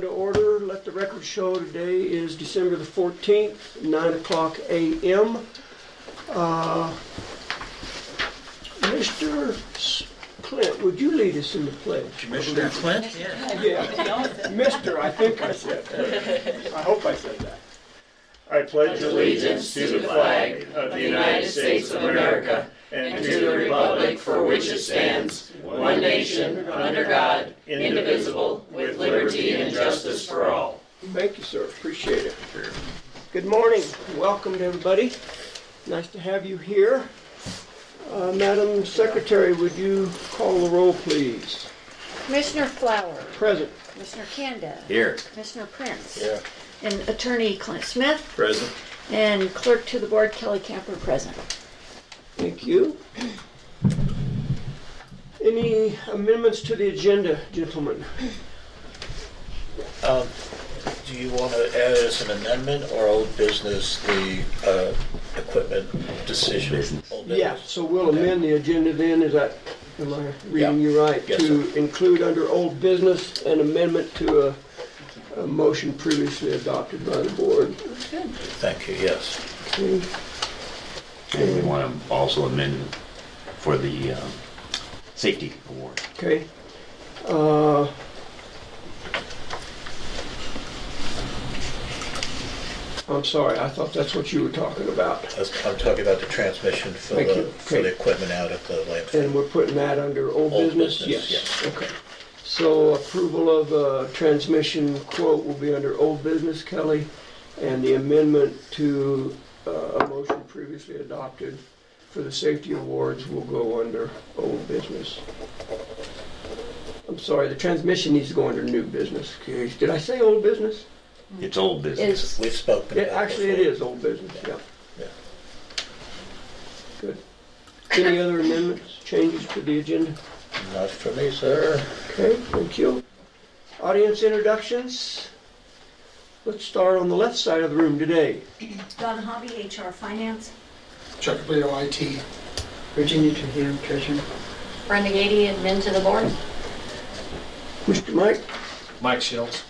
To order, let the record show today is December the 14th, 9 o'clock a.m. Mr. Clint, would you lead us in the pledge? Commissioner Clint? Yeah, Mr. I think I said that. I hope I said that. I pledge allegiance to the flag of the United States of America and to the republic for which it stands, one nation, under God, indivisible, with liberty and justice for all. Thank you, sir. Appreciate it. Good morning. Welcome to everybody. Nice to have you here. Madam Secretary, would you call the roll, please? Commissioner Flower. Present. Commissioner Kanda. Here. Commissioner Prince. Here. And Attorney Clint Smith. Present. And Clerk to the Board Kelly Camper present. Thank you. Any amendments to the agenda, gentlemen? Do you want to add as an amendment or old business the equipment decision? Old business. Yeah, so we'll amend the agenda then, am I reading you right? Yes, to sir. include under old business an amendment to a motion previously adopted by the board. Thank you, yes. Okay. And we want to also amend for the safety award. Okay. I'm sorry, I thought that's what you were talking about. I'm talking about the transmission for Thank you. for the equipment out at the landfill. And we're putting that under old Old business? business, yes. Okay. So approval of transmission quote will be under old business, Kelly, and the amendment to a motion previously adopted for the safety awards will go under old business. I'm sorry, the transmission needs to go under new business. Okay. Did I say old business? It's old business. We've spoken about Actually, it before. is old business, yeah. Yeah. Good. Any other amendments, changes to the agenda? Not for me, sir. Okay, thank you. Audience introductions. Let's start on the left side of the room today. Don Hobby, HR Finance. Chuck Leo, IT. Virginia Trujillo, Treasurer. Brenda Gady, Admin to the Board. Mr. Mike. Mike Shields.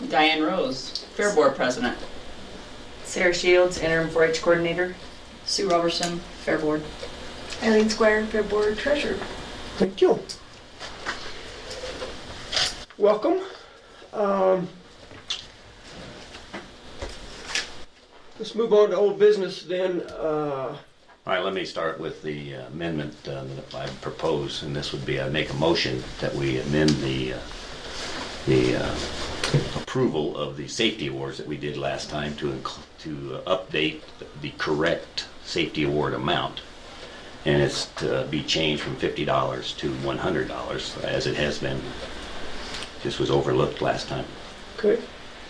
Diane Rose, Fair Board President. Sarah Shields, Interim 4-H Coordinator. Sue Robertson, Fair Board. Eileen Squire, Fair Board Treasurer. Thank you. Welcome. Let's move on to old business then. All right, let me start with the amendment that I propose, and this would be, I make a motion that we amend the approval of the safety awards that we did last time to update the correct safety award amount. And it's to be changed from $50 to $100, as it has been. Just was overlooked last time. Okay.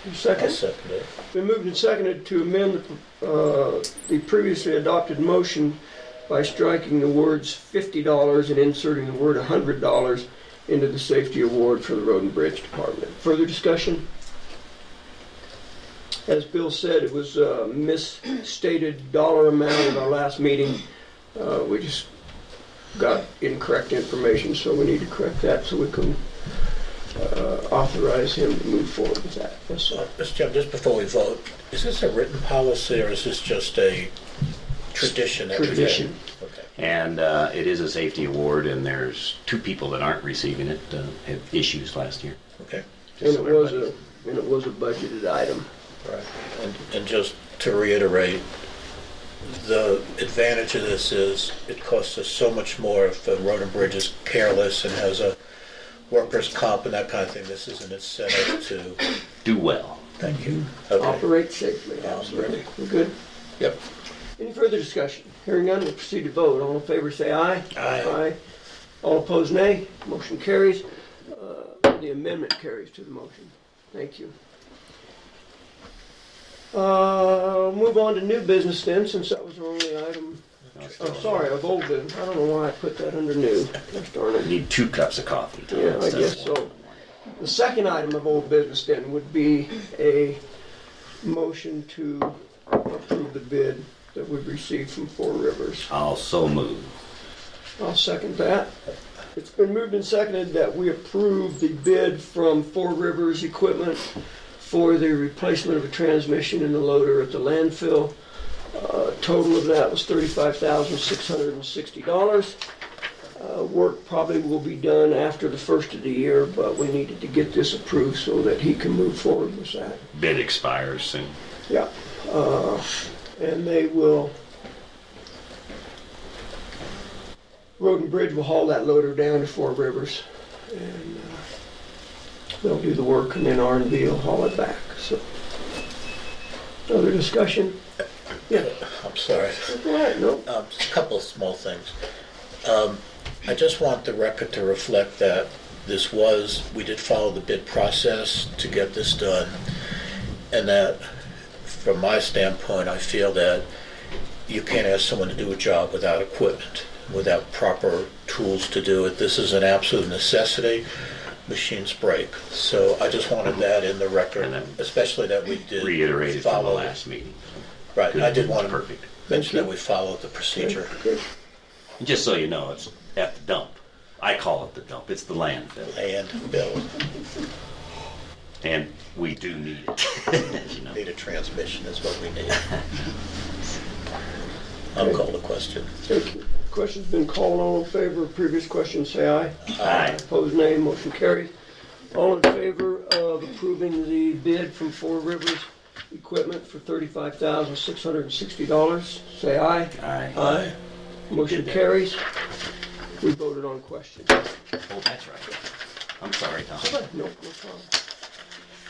I'll Second. second it. Been moved and seconded to amend the previously adopted motion by striking the words $50 and inserting the word $100 into the safety award for the Road and Bridge Department. Further discussion? As Bill said, it was a misstated dollar amount at our last meeting. We just got incorrect information, so we need to correct that so we can authorize him to move forward with that. Yes, sir. Mr. Chairman, just before we vote, is this a written policy or is this just a tradition? that we have? Tradition. Okay. And it is a safety award, and there's 2 people that aren't receiving it, had issues last year. Okay. And So it was a budgeted item. Right. And just to reiterate, the advantage of this is it costs us so much more if the road and bridge is careless and has a workers' comp and that kind of thing. This is an incentive to... Do well. Thank you. Okay. Operate safely, absolutely. We're good? Yep. Any further discussion? Hearing none, we'll proceed to vote. All in favor say aye. Aye. All opposed nay. Motion carries. The amendment carries to the motion. Thank you. Move on to new business then, since that was our only item. I'm sorry, of old business. I don't know why I put that under new. Gosh darn it. Need 2 cups of coffee. Yeah, I guess so. The second item of old business then would be a motion to approve the bid that we've received from Four Rivers. I'll so move. I'll second that. It's been moved and seconded that we approve the bid from Four Rivers Equipment for the replacement of a transmission in the loader at the landfill. Total of that was $35,660. Work probably will be done after the first of the year, but we needed to get this approved so that he can move forward with that. Bid expires soon. Yeah. And they will, Road and Bridge will haul that loader down to Four Rivers. And they'll do the work, and then R&B will haul it back, so. Other discussion? Yeah. I'm sorry. All right, no. Just a couple of small things. I just want the record to reflect that we did follow the bid process to get this done, and that from my standpoint, I feel that you can't ask someone to do a job without equipment, without proper tools to do it. This is an absolute necessity. Machines break. So I just wanted that in the record, And then especially that we did Reiterated from the follow. last meeting. Right, I did want to Perfect. mention that we followed the procedure. Good. And just so you know, it's at the dump. I call it the dump. It's the landfill. And Bill, And we do need it, as you know. need a transmission is what we need. I'll call the question. Thank you. Question's been called. All in favor of previous question, say aye. Aye. Opposed, nay. Motion carries. All in favor of approving the bid from Four Rivers Equipment for $35,660, say aye. Aye. Aye. Motion carries. We voted on question. Oh, that's right. I'm sorry, Tom. No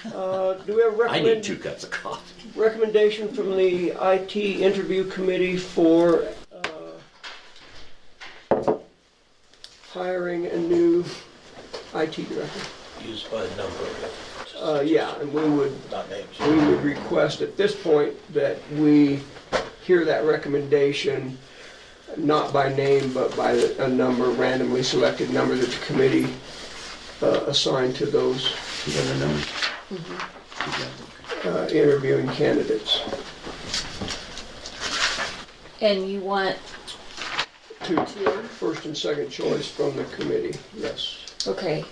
problem. Do we have a I need 2 cups of coffee. recommendation from the IT interview committee for hiring a new IT director? Used by number, Yeah, and we would not names. request at this point that we hear that recommendation, not by name, but by a number, randomly selected number that the committee assigned to those You got a number? interviewing candidates. And you want, Two, first and second choice from the committee, yes. okay.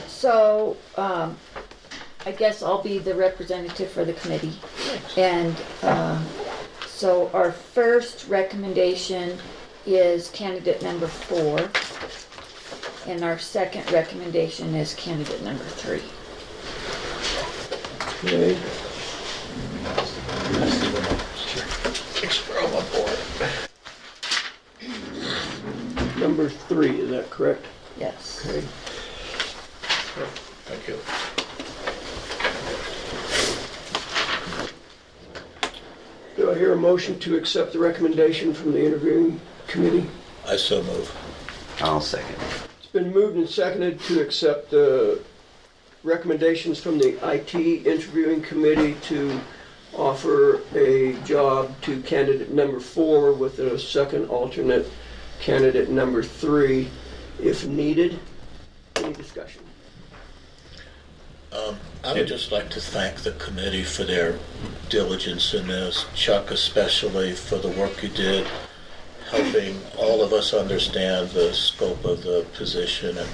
So, I guess I'll be the representative for the committee. And, so our first recommendation is candidate number 4. And our second recommendation is candidate number 3. Okay. We're on board. Number 3, is that correct? Yes. Okay. Thank you. Do I hear a motion to accept the recommendation from the interviewing committee? I so move. I'll second. It's been moved and seconded to accept the recommendations from the IT interviewing committee to offer a job to candidate number 4 with a second alternate candidate number 3 if needed. Any discussion? I would just like to thank the committee for their diligence in this, Chuck especially for the work you did, helping all of us understand the scope of the position, and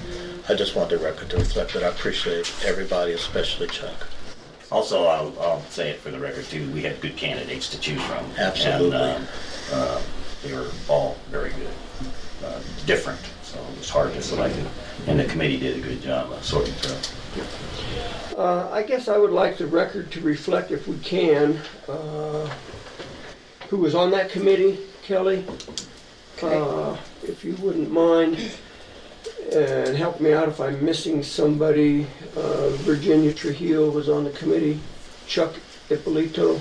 I just want the record to reflect that I appreciate everybody, especially Chuck. Also, I'll say it for the record too, we had good candidates to choose from. Absolutely. And they were all very good, different, so it was hard to select it. And the committee did a good job of sorting through. I guess I would like the record to reflect, if we can, who was on that committee, Kelly? If you wouldn't mind, and help me out if I'm missing somebody. Virginia Trujillo was on the committee, Chuck Ippolito,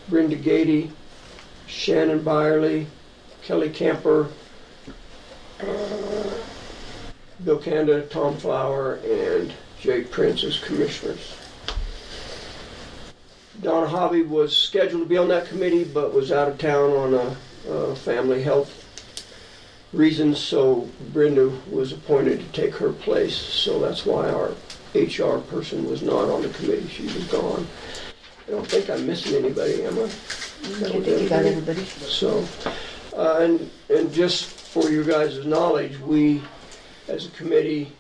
Brenda Gady, Shannon Byerly, Kelly Camper, Bill Kanda, Tom Flower, and Jay Prince as commissioners. Donna Hobby was scheduled to be on that committee, but was out of town on a family health reasons, so Brenda was appointed to take her place. So that's why our HR person was not on the committee. She was gone. I don't think I'm missing anybody, am I? I think you got everybody. So, and just for you guys' knowledge, we as a committee,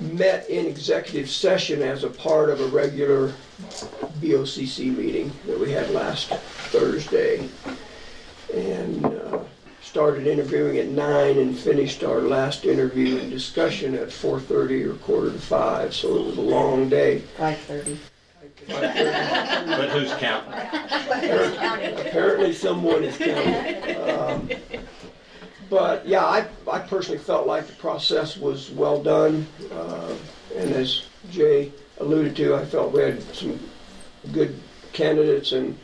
met in executive session as a part of a regular BOCC meeting that we had last Thursday. And started interviewing at 9 and finished our last interview and discussion at 4:30 or 4:45, so it was a long day. 5:30. But who's counting? Apparently someone is counting. But yeah, I personally felt like the process was well done. And as Jay alluded to, I felt we had some good candidates, and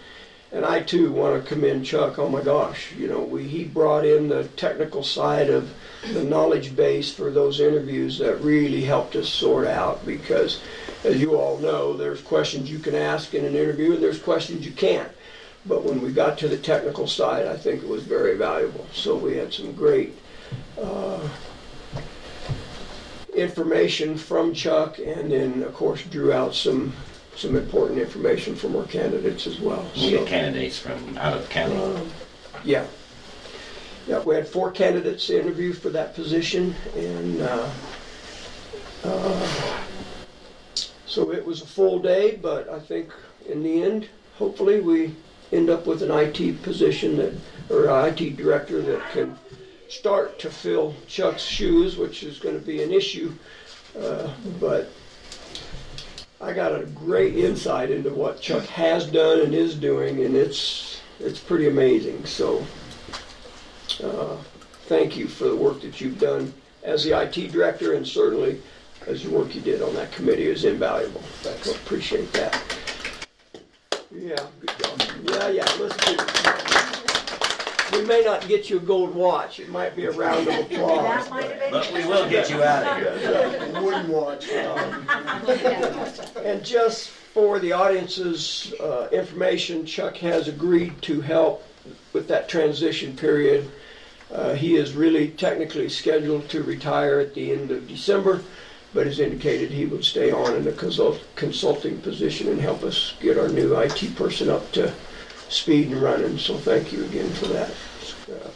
I too want to commend Chuck. Oh my gosh, you know, he brought in the technical side of the knowledge base for those interviews that really helped us sort out, because as you all know, there's questions you can ask in an interview and there's questions you can't. But when we got to the technical side, I think it was very valuable. So we had some great information from Chuck, and then of course drew out some important information from our candidates as well. We get candidates from out of county. Yeah. Yeah, we had 4 candidates interview for that position, and so it was a full day, but I think in the end, hopefully we end up with an IT position or an IT director that can start to fill Chuck's shoes, which is going to be an issue, but I got a great insight into what Chuck has done and is doing, and it's pretty amazing. So thank you for the work that you've done as the IT director, and certainly as the work you did on that committee is invaluable. I appreciate that. Yeah, good job. Yeah, let's do it. We may not get you a gold watch. It might be a round of applause. That might have been. But we will get you out of here. Wooden watch. And just for the audience's information, Chuck has agreed to help with that transition period. He is really technically scheduled to retire at the end of December, but has indicated he would stay on in a consulting position and help us get our new IT person up to speed and running. So thank you again for that.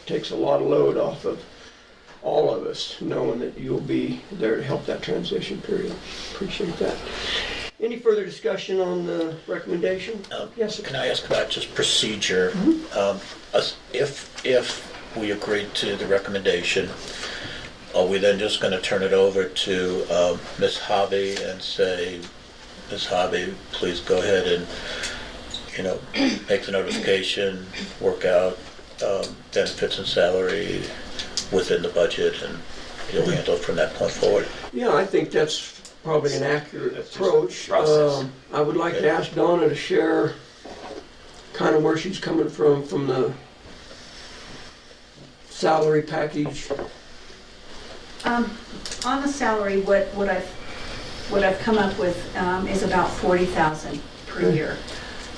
Takes a lot of load off of all of us, knowing that you'll be there to help that transition period. Appreciate that. Any further discussion on the recommendation? Yes, sir. Can I ask about just procedure? If we agreed to the recommendation, are we then just going to turn it over to Ms. Hobby and say, Ms. Hobby, please go ahead and, make the notification, work out benefits and salary within the budget, and you'll handle it from that point forward? Yeah, I think that's probably an accurate That's just approach. process. I would like to ask Donna to share kind of where she's coming from the salary package. On the salary, what I've come up with is about 40,000 per year.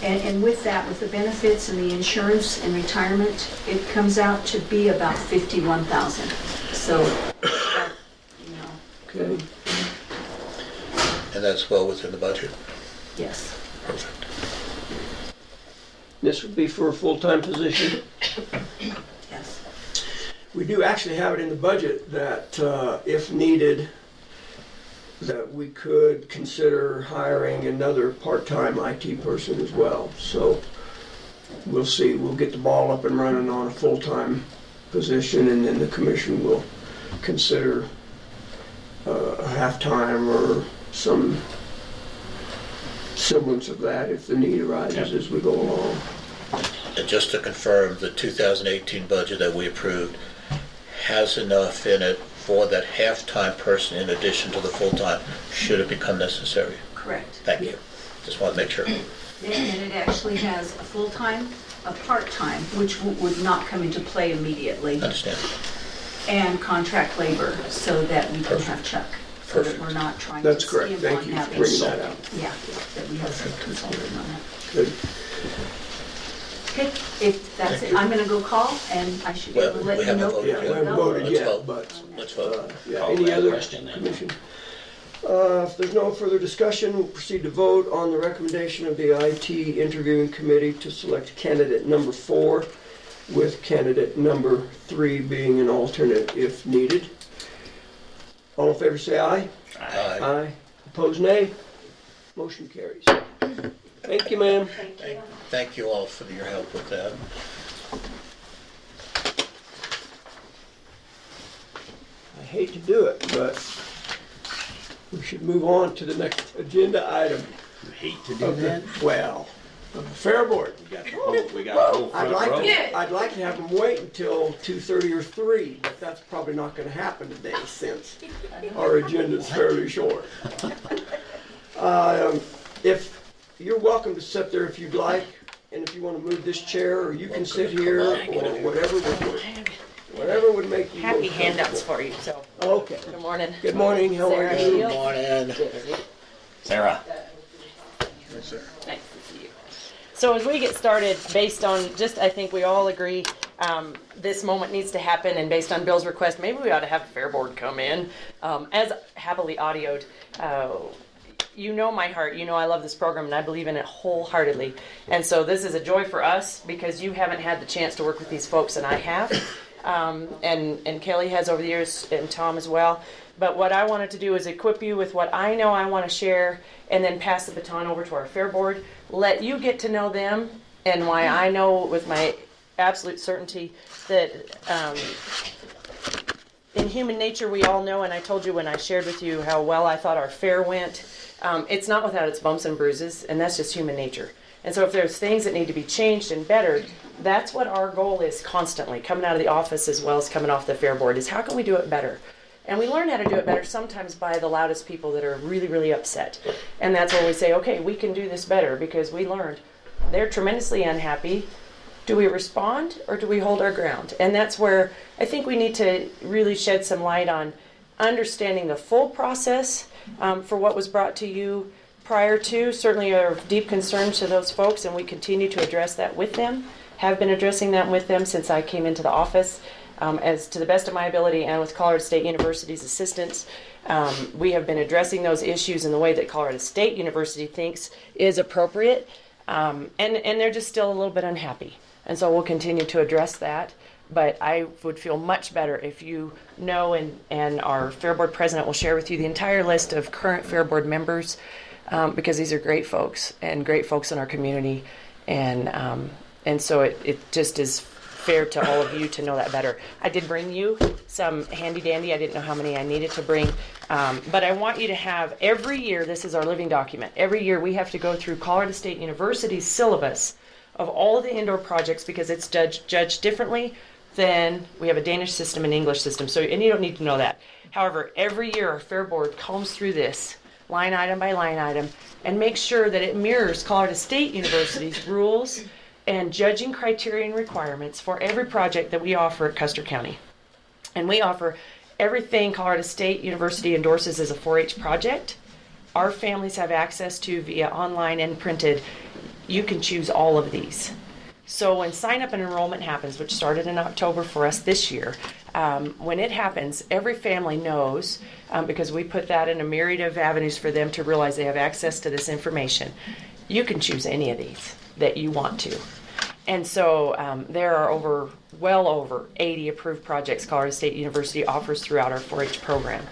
And with that, with the benefits and the insurance and retirement, it comes out to be about 51,000. So, Okay. And that's well within the budget? yes. Perfect. This would be for a full-time position. Yes. We do actually have it in the budget that if needed, that we could consider hiring another part-time IT person as well. So we'll see. We'll get the ball up and running on a full-time position, and then the commission will consider a half-time or some semblance of that if the need arises as we go along. And just to confirm, the 2018 budget that we approved has enough in it for that half-time person in addition to the full-time, should it become necessary? Correct. Thank you. Just want to make sure. And it actually has a full-time, a part-time, which would not come into play immediately, Understand? and contract labor, so that we can have Chuck. So that Perfect. we're not trying to That's correct. skimp Thank on you for having. bringing that out. Yeah, that we have some consulting on that. Good. Okay, if that's it, I'm gonna go call, and I should be able to Well, let we you haven't know. voted Yeah, we yet. haven't voted Let's yet, vote. but Let's vote. yeah, Call any that other question then. commission? If there's no further discussion, we'll proceed to vote on the recommendation of the IT interviewing committee to select candidate number 4, with candidate number 3 being an alternate if needed. All in favor say aye. Aye. Aye. Opposed, nay. Motion carries. Thank you, ma'am. Thank you all for your help with that. I hate to do it, but we should move on to the next agenda item. You hate to do that? Well, Fair Board. We got a whole I'd front like row. I'd like to have them wait until 2:30 or 3, but that's probably not going to happen today since our agenda is fairly short. If you're welcome to sit there if you'd like, and if you want to move this chair, or you can sit here, or whatever would work. Whatever would make you Happy most handouts comfortable. for you, so, Okay. good morning. Good morning. How are Sarah you? Shields. Morning. Sarah. Nice to see you. So as we get started, based on, just, I think we all agree, this moment needs to happen, and based on Bill's request, maybe we ought to have the Fair Board come in, as happily audioed. You know my heart, you know I love this program, and I believe in it wholeheartedly. And so this is a joy for us, because you haven't had the chance to work with these folks, and I have. And Kelly has over the years, and Tom as well. But what I wanted to do is equip you with what I know I want to share, and then pass the baton over to our Fair Board. Let you get to know them, and why I know with my absolute certainty that in human nature we all know, and I told you when I shared with you how well I thought our fair went, it's not without its bumps and bruises, and that's just human nature. And so if there's things that need to be changed and bettered, that's what our goal is constantly, coming out of the office as well as coming off the Fair Board, is how can we do it better? And we learn how to do it better sometimes by the loudest people that are really, really upset. And that's when we say, okay, we can do this better, because we learned they're tremendously unhappy. Do we respond, or do we hold our ground? And that's where I think we need to really shed some light on understanding the full process for what was brought to you prior to. Certainly are of deep concern to those folks, and we continue to address that with them. Have been addressing that with them since I came into the office. As to the best of my ability, and with Colorado State University's assistance, we have been addressing those issues in the way that Colorado State University thinks is appropriate, and they're just still a little bit unhappy. And so we'll continue to address that. But I would feel much better if you know, and our Fair Board president will share with you the entire list of current Fair Board members, because these are great folks and great folks in our community, and so it just is fair to all of you to know that better. I did bring you some handy dandy. I didn't know how many I needed to bring, but I want you to have, every year, this is our living document, every year we have to go through Colorado State University's syllabus of all of the indoor projects, because it's judged differently than, we have a Danish system and English system, so, and you don't need to know that. However, every year our Fair Board combs through this line item by line item and makes sure that it mirrors Colorado State University's rules and judging criteria and requirements for every project that we offer at Custer County. And we offer everything Colorado State University endorses as a 4-H project. Our families have access to via online and printed. You can choose all of these. So when sign up and enrollment happens, which started in October for us this year, when it happens, every family knows, because we put that in a myriad of avenues for them to realize they have access to this information. You can choose any of these that you want to. And so there are well over 80 approved projects Colorado State University offers throughout our 4-H program.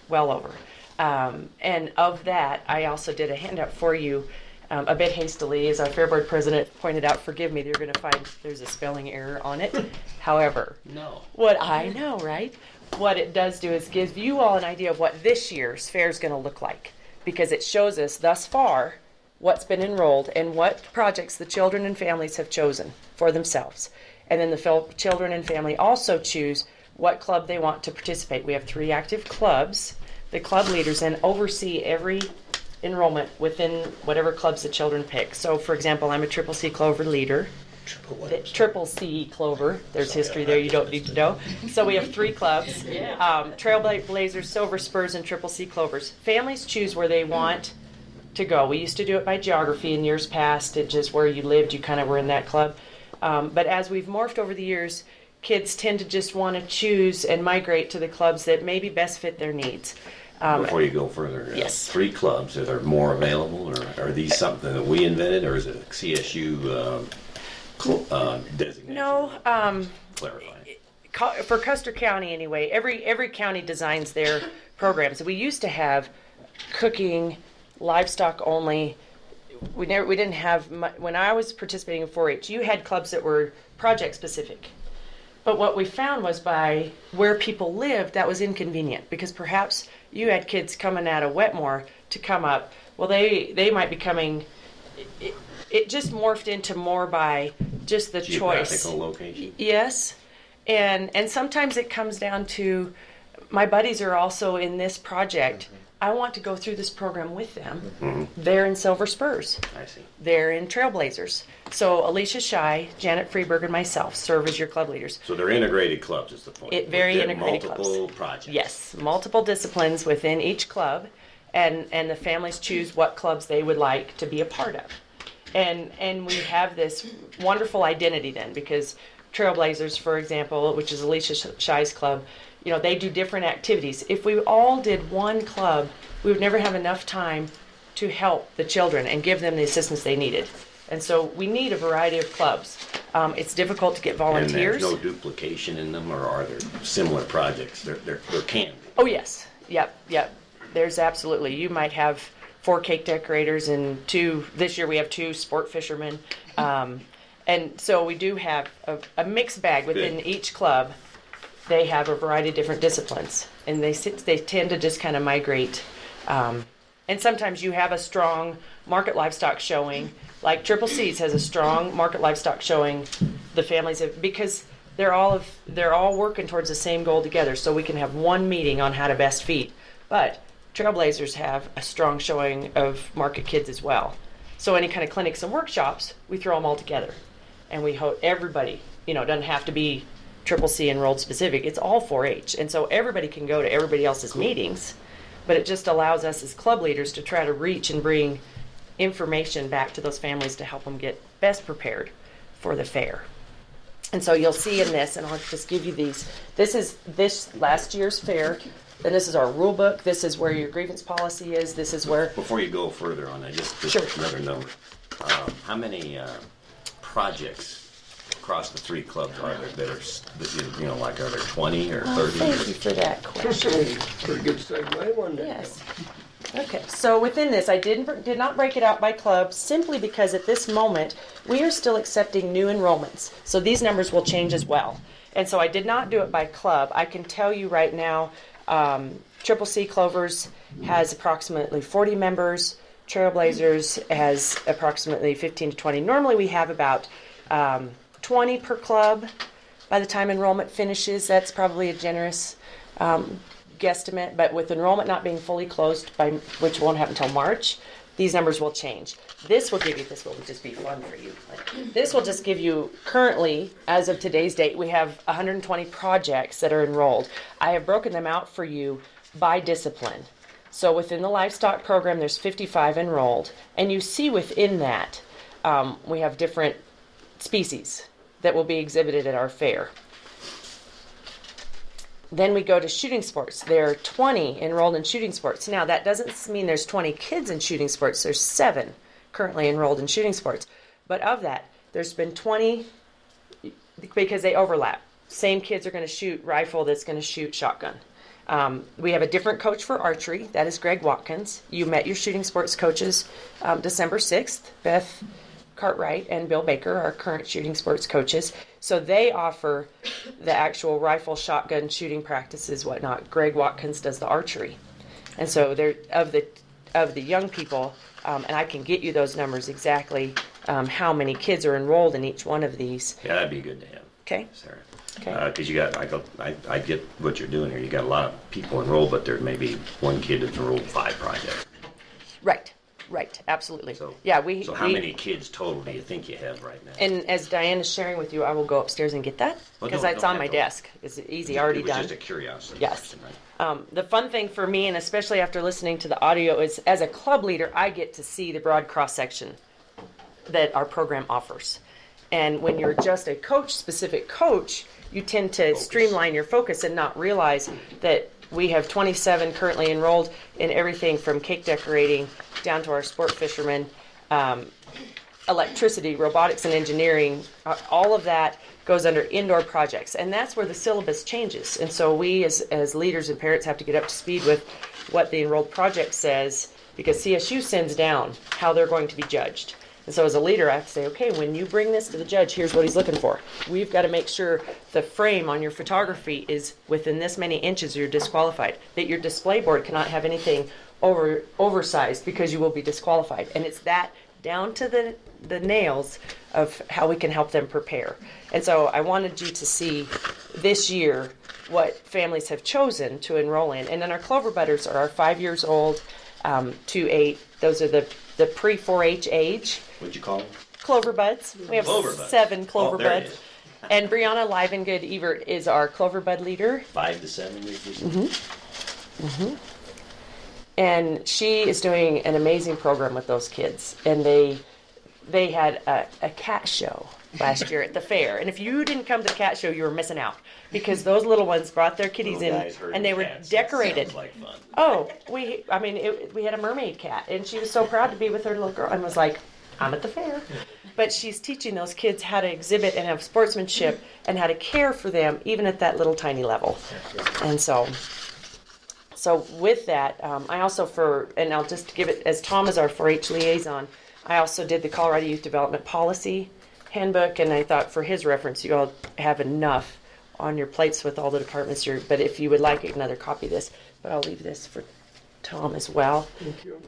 Well over. And of that, I also did a handout for you a bit hastily. As our Fair Board president pointed out, forgive me, you're going to find there's a spelling error on it. However, No. what I know, right? What it does do is give you all an idea of what this year's fair is going to look like, because it shows us thus far what's been enrolled and what projects the children and families have chosen for themselves. And then the children and family also choose what club they want to participate. We have 3 active clubs. The club leaders then oversee every enrollment within whatever clubs the children pick. So, for example, I'm a Triple C Clover leader. Triple C Clover. There's history there you don't need to know. So we have 3 clubs. Trailblazers, Silver Spurs, and Triple C Clovers. Families choose where they want to go. We used to do it by geography in years past. It just where you lived, you kind of were in that club. But as we've morphed over the years, kids tend to just want to choose and migrate to the clubs that maybe best fit their needs. Before you go further, Yes. 3 clubs, are there more available, or are these something that we invented, or is it CSU designation? No, Clarify. for Custer County anyway, every county designs their programs. We used to have cooking, livestock only. We didn't have when I was participating in 4-H. You had clubs that were project specific. But what we found was by where people lived, that was inconvenient because perhaps you had kids coming out of Wetmore to come up. Well, they might be coming. It just morphed into more by just the choice. Geographical location. Yes, and sometimes it comes down to my buddies are also in this project. I want to go through this program with them. They're in Silver Spurs. I see. They're in Trailblazers. So Alicia Shy, Janet Freeberg, and myself serve as your club leaders. So they're integrated clubs is the point. Very They're integrated multiple clubs. projects. Yes, multiple disciplines within each club, and the families choose what clubs they would like to be a part of. And we have this wonderful identity then because Trailblazers, for example, which is Alicia Shy's club, they do different activities. If we all did one club, we would never have enough time to help the children and give them the assistance they needed. And so we need a variety of clubs. It's difficult to get volunteers. And there's no duplication in them, or are there similar projects? There can be. Oh, yes. Yep. There's absolutely. You might have 4 cake decorators and 2, this year we have 2 sport fishermen. And so we do have a mixed bag within each club. They have a variety of different disciplines, and they tend to just kind of migrate. And sometimes you have a strong market livestock showing, like Triple C's has a strong market livestock showing. The families because they're all working towards the same goal together, so we can have one meeting on how to best feed. But Trailblazers have a strong showing of market kids as well. So any kind of clinics and workshops, we throw them all together, and we hope everybody. Doesn't have to be Triple C enrolled specific. It's all 4-H, and so everybody can go to everybody else's meetings, but it just allows us as club leaders to try to reach and bring information back to those families to help them get best prepared for the fair. And so you'll see in this, and I'll just give you these. This is this last year's fair, and this is our rule book. This is where your grievance policy is. This is where. Before you go further on that, just Sure. another number. How many projects across the 3 clubs are there that are, like, are there 20 or 30? Thank you for that question. Pretty good segue, wasn't it? Yes. Okay, so within this, I did not break it out by club simply because at this moment we are still accepting new enrollments. So these numbers will change as well. And so I did not do it by club. I can tell you right now, Triple C Clovers has approximately 40 members. Trailblazers has approximately 15 to 20. Normally we have about 20 per club. By the time enrollment finishes, that's probably a generous guesstimate, but with enrollment not being fully closed, which won't happen until March, these numbers will change. This will just be fun for you. This will just give you, currently, as of today's date, we have 120 projects that are enrolled. I have broken them out for you by discipline. So within the livestock program, there's 55 enrolled, and you see within that, we have different species that will be exhibited at our fair. Then we go to shooting sports. There are 20 enrolled in shooting sports. Now, that doesn't mean there's 20 kids in shooting sports. There's 7 currently enrolled in shooting sports. But of that, there's been 20 because they overlap. Same kids are going to shoot rifle that's going to shoot shotgun. We have a different coach for archery. That is Greg Watkins. You met your shooting sports coaches December 6th. Beth Cartwright and Bill Baker are current shooting sports coaches. So they offer the actual rifle, shotgun shooting practices, whatnot. Greg Watkins does the archery. And so they're of the young people, and I can get you those numbers exactly, how many kids are enrolled in each one of these. Yeah, that'd be good to have. Okay. Sarah. Okay. Because I get what you're doing here. You got a lot of people enrolled, but there may be one kid that's enrolled 5 projects. Right, absolutely. So, yeah, so how many kids total do you think you have right now? And as Diane is sharing with you, I will go upstairs and get that because it's on my desk. It's easy, already done. It was just a curiosity. Yes. Question, right? The fun thing for me, and especially after listening to the audio, is as a club leader, I get to see the broad cross-section that our program offers. And when you're just a specific coach, you tend to streamline your focus and not realize that we have 27 currently enrolled in everything from cake decorating down to our sport fishermen. electricity, robotics and engineering, all of that goes under indoor projects. And that's where the syllabus changes. And so we as leaders and parents have to get up to speed with what the enrolled project says, because CSU sends down how they're going to be judged. And so as a leader, I have to say, okay, when you bring this to the judge, here's what he's looking for. We've got to make sure the frame on your photography is within this many inches or you're disqualified. That your display board cannot have anything oversized because you will be disqualified. And it's that down to the nails of how we can help them prepare. And so I wanted you to see this year what families have chosen to enroll in. And then our Clover Budders are our 5 years old to 8. Those are the pre-4-H age. What'd you call them? Clover Buds. We have Clover Buds. 7 Clover There it Buds. is. And Brianna Livengood Evert is our Clover Bud leader. 5 to 7 weeks. And she is doing an amazing program with those kids. And they had a cat show last year at the fair. And if you didn't come to the cat show, you were missing out. Because those little ones brought their kitties Little in guys herding and they were cats. decorated. Sounds like fun. Oh, we had a mermaid cat, and she was so proud to be with her little girl, and was like, "I'm at the fair." But she's teaching those kids how to exhibit and have sportsmanship, and how to care for them, even at that little tiny level. And so with that, I also and I'll just give it as Tom is our 4-H liaison. I also did the Colorado Youth Development Policy Handbook, and I thought for his reference, you all have enough on your plates with all the departments here. But if you would like another copy of this, but I'll leave this for Tom as well. Thank you.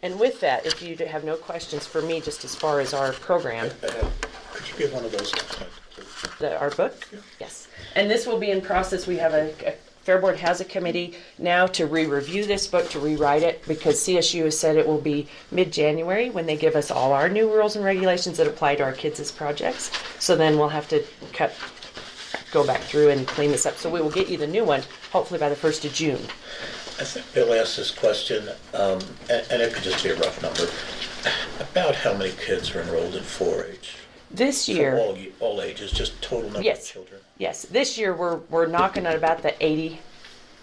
And with that, if you have no questions for me, just as far as our program, Could you give one of those? our book, yes. And this will be in process. We have a Fair Board has a committee now to re-review this book, to rewrite it, because CSU has said it will be mid-January when they give us all our new rules and regulations that apply to our kids' projects. So then we'll have to go back through and clean this up. So we will get you the new one, hopefully by the 1st of June. I think Bill asked this question, and it could just be a rough number. About how many kids are enrolled in 4-H? This From year, all ages, just total number Yes. of children? yes, this year we're knocking at about the 80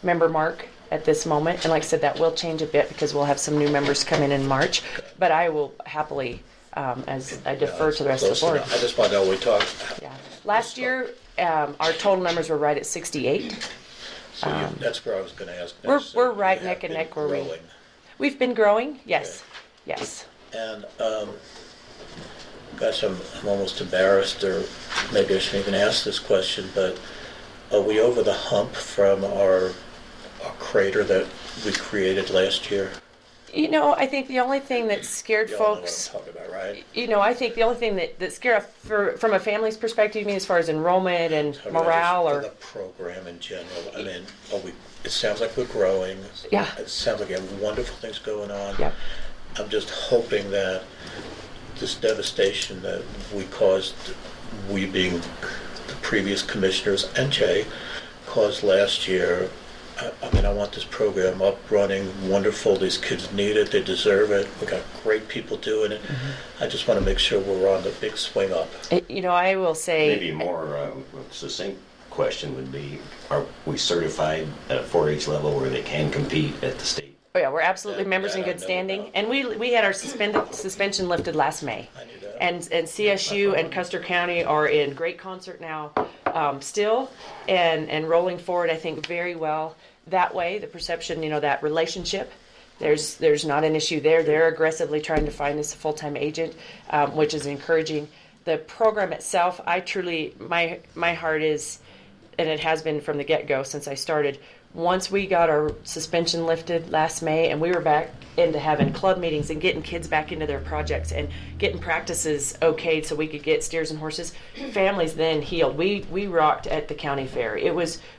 member mark at this moment. And like I said, that will change a bit because we'll have some new members come in March. But I will happily, as I defer to the rest of the Close board. enough. I just want to know, we talked. Yeah. Last year, our total numbers were right at 68. So that's where I was going to ask We're- next. we're So right you neck have and been neck where we- growing. We've been growing, yes, yes. And gosh, I'm almost embarrassed, or maybe I shouldn't even ask this question, but are we over the hump from our crater that we created last year? You know, I think the only thing that scared You all know folks, what I'm talking about, right? you know, I think the only thing that scared from a family's perspective, you mean as far as enrollment and I mean, morale, just or for the program in general. I mean, it sounds like we're growing. Yeah. It sounds like you have wonderful things going on. Yeah. I'm just hoping that this devastation that we caused, we being the previous commissioners and Jay, caused last year. I mean, I want this program up, running, wonderful. These kids need it. They deserve it. We got great people doing it. I just want to make sure we're on the big swing up. you know, I will say, Maybe a more succinct question would be, are we certified at a 4-H level where they can compete at the state? oh yeah, we're absolutely That- members in that I good know standing, about. and we had our suspension lifted last May. I knew that. And CSU and Custer County are in great concert now, still, and rolling forward, I think, very well that way. The perception, you know, that relationship, there's not an issue there. They're aggressively trying to find us a full-time agent, which is encouraging. The program itself, I truly, my heart is, and it has been from the get-go since I started, once we got our suspension lifted last May and we were back into having club meetings and getting kids back into their projects and getting practices okayed so we could get steers and horses, families then healed. We rocked at the county fair.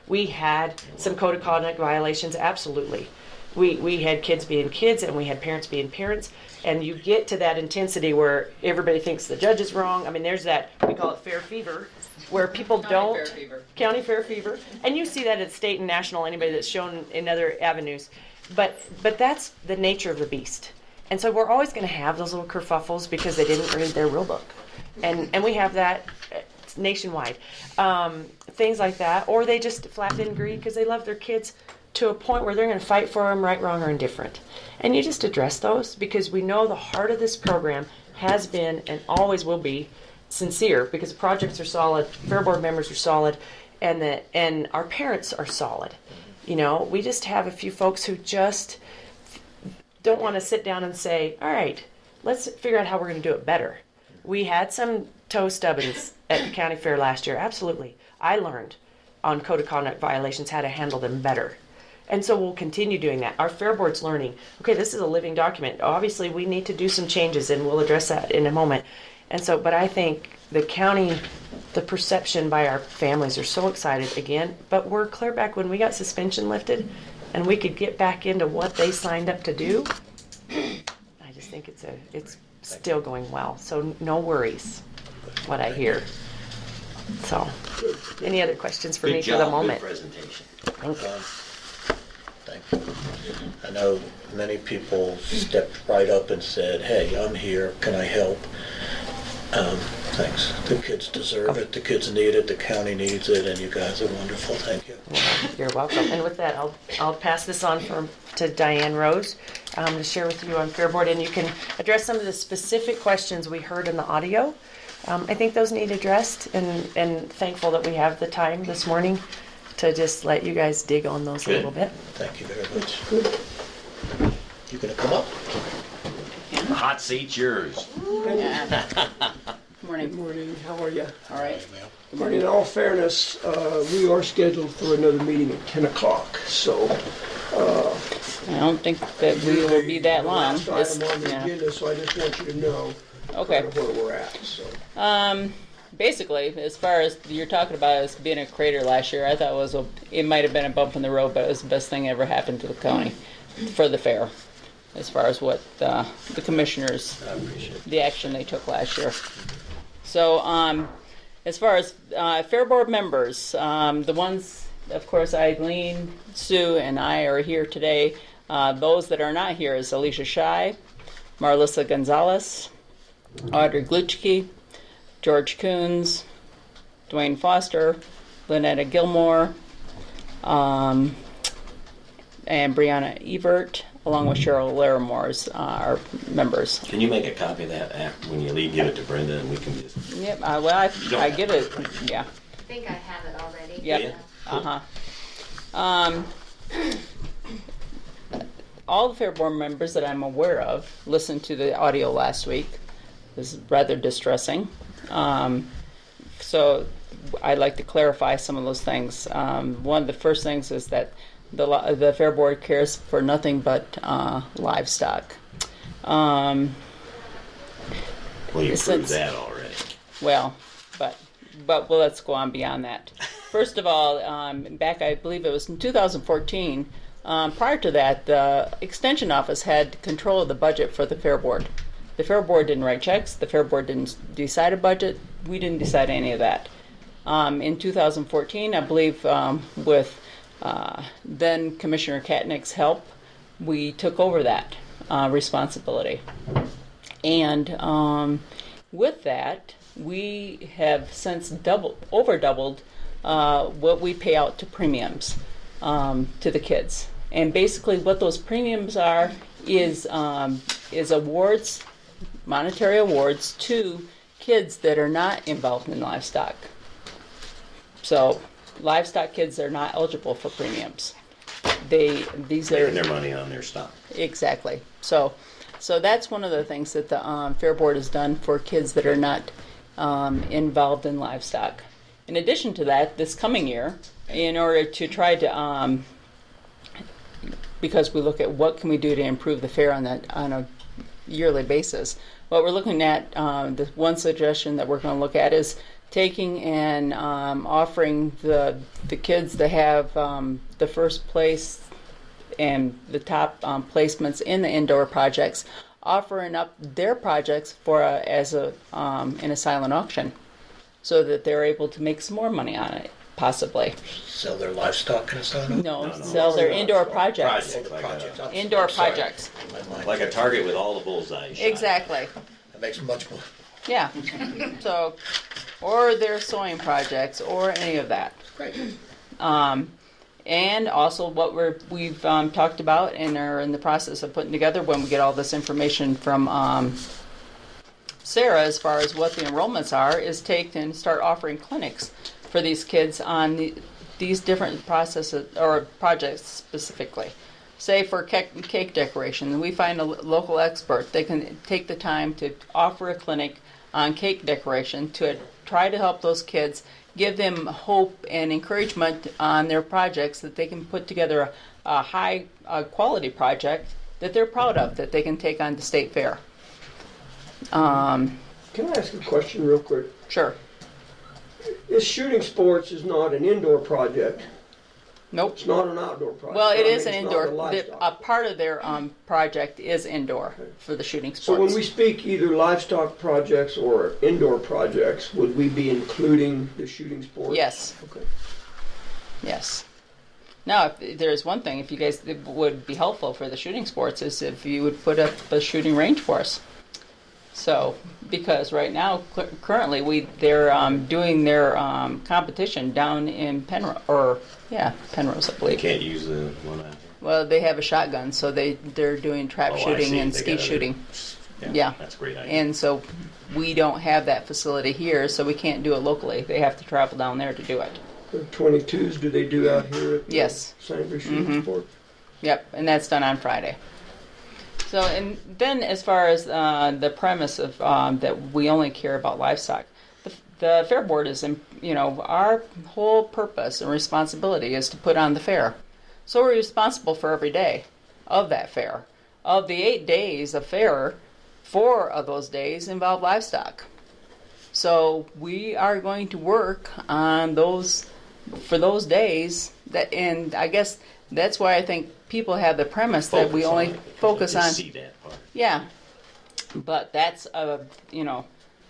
We had some code of conduct violations, absolutely. We had kids being kids and we had parents being parents, and you get to that intensity where everybody thinks the judge is wrong. I mean, there's that, we call it fair fever, where people don't. County fair fever. And you see that at state and national, anybody that's shown in other avenues. But that's the nature of the beast. And so we're always going to have those little kerfuffles because they didn't read their rule book. And we have that nationwide. Things like that. Or they just flat didn't agree because they love their kids to a point where they're going to fight for them, right, wrong, or indifferent. And you just address those, because we know the heart of this program has been and always will be sincere, because the projects are solid, Fair Board members are solid, and our parents are solid. You know, we just have a few folks who just don't want to sit down and say, all right, let's figure out how we're going to do it better. We had some toe stubbins at the county fair last year, absolutely. I learned on code of conduct violations how to handle them better. And so we'll continue doing that. Our Fair Board's learning, okay, this is a living document. Obviously, we need to do some changes, and we'll address that in a moment. And so, but I think the county, the perception by our families are so excited again, but we're clear back when we got suspension lifted and we could get back into what they signed up to do. I just think it's still going well. So no worries, what I hear. So, any other questions for me for the moment? Good presentation. Thank you. Thank you. I know many people stepped right up and said, hey, I'm here, can I help? Thanks. The kids deserve it, the kids need it, the county needs it, and you guys are wonderful. Thank you. You're welcome. And with that, I'll pass this on to Diane Rose to share with you on Fair Board, and you can address some of the specific questions we heard in the audio. I think those need addressed, and thankful that we have the time this morning to just let you guys dig on those a little bit. Thank you very much. You gonna come up? The hot seat's yours. Morning. Good morning, how are you? All right. Good morning. In all fairness, we are scheduled for another meeting at 10 o'clock, so. I don't think that we will be that long. Last item on the Yeah. agenda, so I just want you to know Okay. where we're at, so. Basically, as far as you're talking about as being a crater last year, I thought it might have been a bump in the road, but it was the best thing ever happened to the county for the fair, as far as what the commissioners, the action they took last year. So, as far as Fair Board members, the ones, of course, Eileen, Sue, and I are here today. Those that are not here is Alicia Shai, Marlissa Gonzalez, Audrey Gluchke, George Coons, Dwayne Foster, Lynetta Gilmore, and Brianna Evert, along with Cheryl Larimore, are members. Can you make a copy of that when you leave? Give it to Brenda, and we can just. Yep. Well, I get it. Yeah. I think I have it already. Yep. All the Fair Board members that I'm aware of listened to the audio last week. It was rather distressing. So I'd like to clarify some of those things. One of the first things is that the Fair Board cares for nothing but livestock. Well, you Since- proved that already. Well, but let's go on beyond that. First of all, back I believe it was in 2014. Prior to that, the Extension Office had control of the budget for the Fair Board. The Fair Board didn't write checks. The Fair Board didn't decide a budget. We didn't decide any of that. In 2014, I believe, with then Commissioner Katnick's help, we took over that responsibility. And with that, we have since over doubled what we pay out to premiums to the kids. And basically, what those premiums are is awards, monetary awards to kids that are not involved in livestock. So, livestock kids are not eligible for premiums. These are Making their money on their stock. exactly. So that's one of the things that the Fair Board has done for kids that are not involved in livestock. In addition to that, this coming year, in order to try to, because we look at what can we do to improve the fair on a yearly basis, what we're looking at, the one suggestion that we're going to look at is taking and offering the kids that have the first place and the top placements in the indoor projects, offering up their projects for in a silent auction, so that they're able to make some more money on it, possibly. Sell their livestock and stuff? No. No, sell their indoor projects. Project, like, Indoor projects. Like a target with all the bullseyes. shot. Exactly. That makes much more. Yeah. So, or their sewing projects, or any of that. Great. And also what we've talked about and are in the process of putting together when we get all this information from Sarah as far as what the enrollments are, is take and start offering clinics for these kids on these different processes or projects specifically. Say for cake decoration, we find a local expert. They can take the time to offer a clinic on cake decoration to try to help those kids, give them hope and encouragement on their projects, that they can put together a high quality project that they're proud of, that they can take on the state fair. Can I ask a question real quick? Sure. This shooting sports is not an indoor project. Nope. It's not an outdoor project. Well, it is I an mean, it's not indoor. a livestock. A part of their project is indoor for the shooting So sports. when we speak either livestock projects or indoor projects, would we be including the shooting sports? Yes. Okay. Yes. Now, if there's one thing, if you guys it would be helpful for the shooting sports, is if you would put up a shooting range for us. So, because right now, currently, they're doing their competition down in Penrose, Penrose, I They believe. can't use the one out Well, they have a shotgun, so they're doing trap there. shooting and They skeet got other- shooting. Yeah, that's a great idea. And so we don't have that facility here, so we can't do it locally. They have to travel down there to do it. The 22s, do they do out here at the Yes. St. Louis Shooting Sports? Yep, and that's done on Friday. So, and then as far as the premise of that we only care about livestock, the Fair Board is, our whole purpose and responsibility is to put on the fair. So we're responsible for every day of that fair. Of the 8 days of fair, 4 of those days involve livestock. So we are going to work on those for those days. And I guess that's why I think people have the premise that we only focus on. See that part. Yeah, but that's a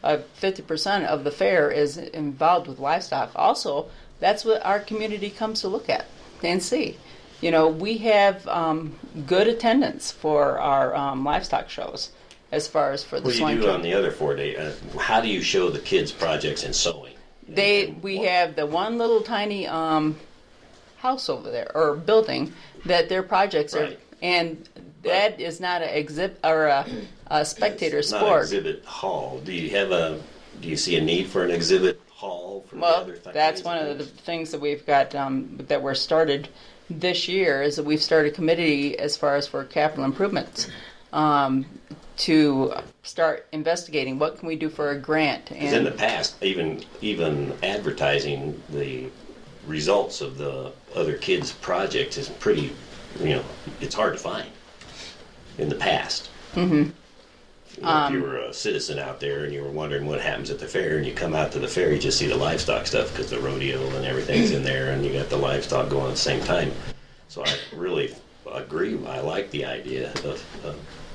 50% of the fair is involved with livestock. Also, that's what our community comes to look at and see. We have good attendance for our livestock shows, as far as for the What do swine you do show. on the other 4 days? How do you show the kids projects in sewing? We have the one little tiny house over there, or building, that their projects are, Right. and that is not an exhibit or a spectator It's not sport. an exhibit hall. Do you see a need for an exhibit hall for the Well, other things? that's one of the things that we've got that we're started this year, is that we've started a committee as far as for capital improvements to start investigating what can we do for a grant. Because in the past, even advertising the results of the other kids' projects is pretty, it's hard to find in the past. Mm-hmm. If you were a citizen out there and you were wondering what happens at the fair, and you come out to the fair, you just see the livestock stuff because the rodeo and everything's in there, and you got the livestock going at the same time. So I really agree. I like the idea of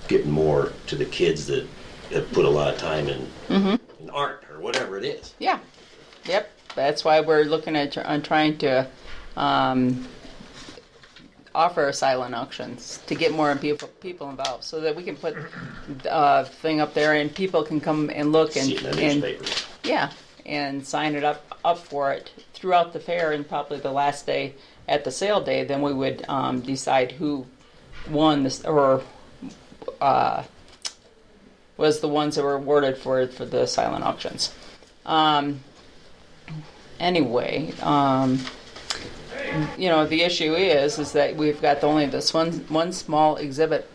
getting more to the kids that have put a lot of time in art or whatever it is. Yeah, yep. That's why we're looking at trying to offer silent auctions to get more people involved, so that we can put a thing up there and people can come and look See it in the and newspaper. yeah, and sign it up for it throughout the fair, and probably the last day at the sale day, then we would decide who won this or was the ones that were awarded for the silent auctions. Anyway, the issue is that we've got only this one small exhibit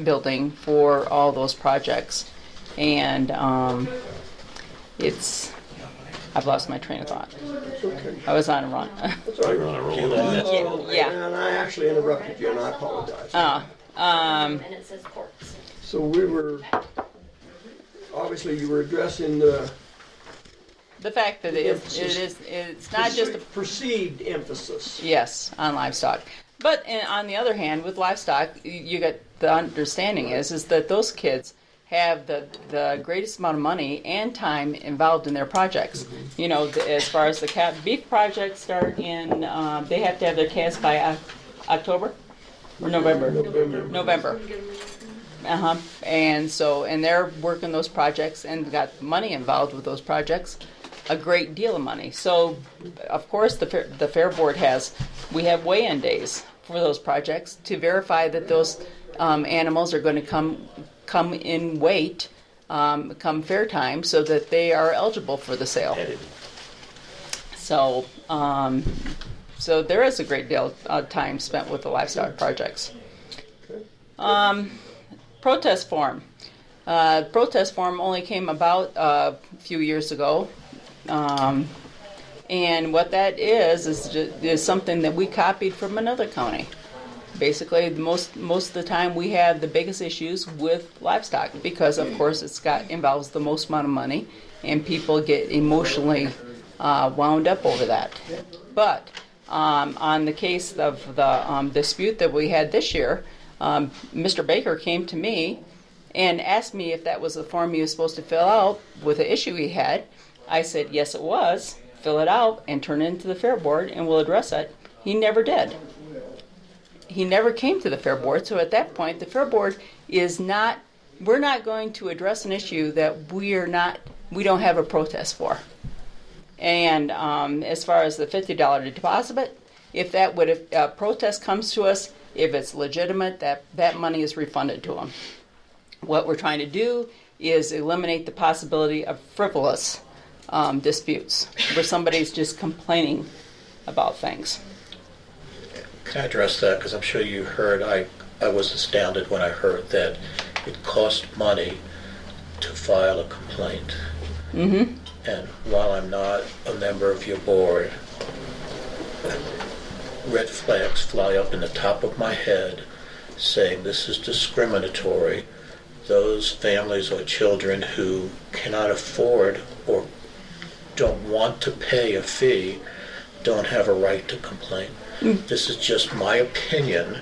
building for all those projects, and I've lost my train of thought. Okay. I was on a run. That's all You're right. on a roll with that. Oh, Yeah. And I actually interrupted you, and I apologize. And it says ports. So obviously you were addressing The fact that it's not just a perceived emphasis. yes on livestock, but on the other hand, with livestock, you get the understanding is that those kids have the greatest amount of money and time involved in their projects. As far as the beef projects start in, they have to have their calves by October or November. November. And they're working those projects and got money involved with those projects. a great deal of money. So, of course, the Fair Board we have weigh-in days for those projects to verify that those animals are going to come in weight come fair time so that they are eligible for the sale. So, so there is a great deal of time spent with the livestock projects. Protest form. Protest form only came about a few years ago. And what that is something that we copied from another county. Basically, most of the time we have the biggest issues with livestock because, of course, involves the most amount of money, and people get emotionally wound up over that. But on the case of the dispute that we had this year, Mr. Baker came to me and asked me if that was the form he was supposed to fill out with the issue he had. I said, yes, it was. Fill it out and turn it into the Fair Board, and we'll address it. He never did. He never came to the Fair Board, so at that point, the Fair Board we're not going to address an issue that we don't have a protest for. And as far as the $50 deposit, if a protest comes to us, if it's legitimate, that money is refunded to them. What we're trying to do is eliminate the possibility of frivolous disputes where somebody's just complaining about things. Can I address that? Because I'm sure you heard, I was astounded when I heard that it cost money to file a complaint. Mm-hmm. And while I'm not a member of your board, red flags fly up in the top of my head saying this is discriminatory. Those families or children who cannot afford or don't want to pay a fee don't have a right to complain. This is just my opinion,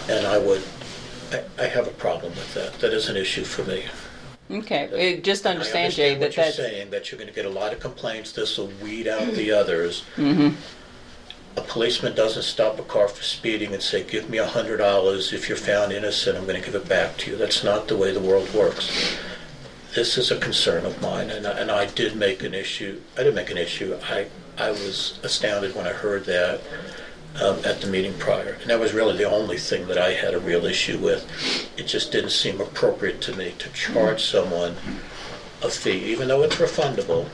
and I have a problem with that. That is an issue for me. Okay, just understand, Jay, what you're saying, that you're going to get a lot of complaints. This will weed out the others. Mm-hmm. A policeman doesn't stop a car for speeding and say, give me $100. If you're found innocent, I'm going to give it back to you. That's not the way the world works. This is a concern of mine, and I did make an issue. I didn't make an issue. I was astounded when I heard that at the meeting prior. And that was really the only thing that I had a real issue with. It just didn't seem appropriate to me to charge someone a fee, even though it's refundable.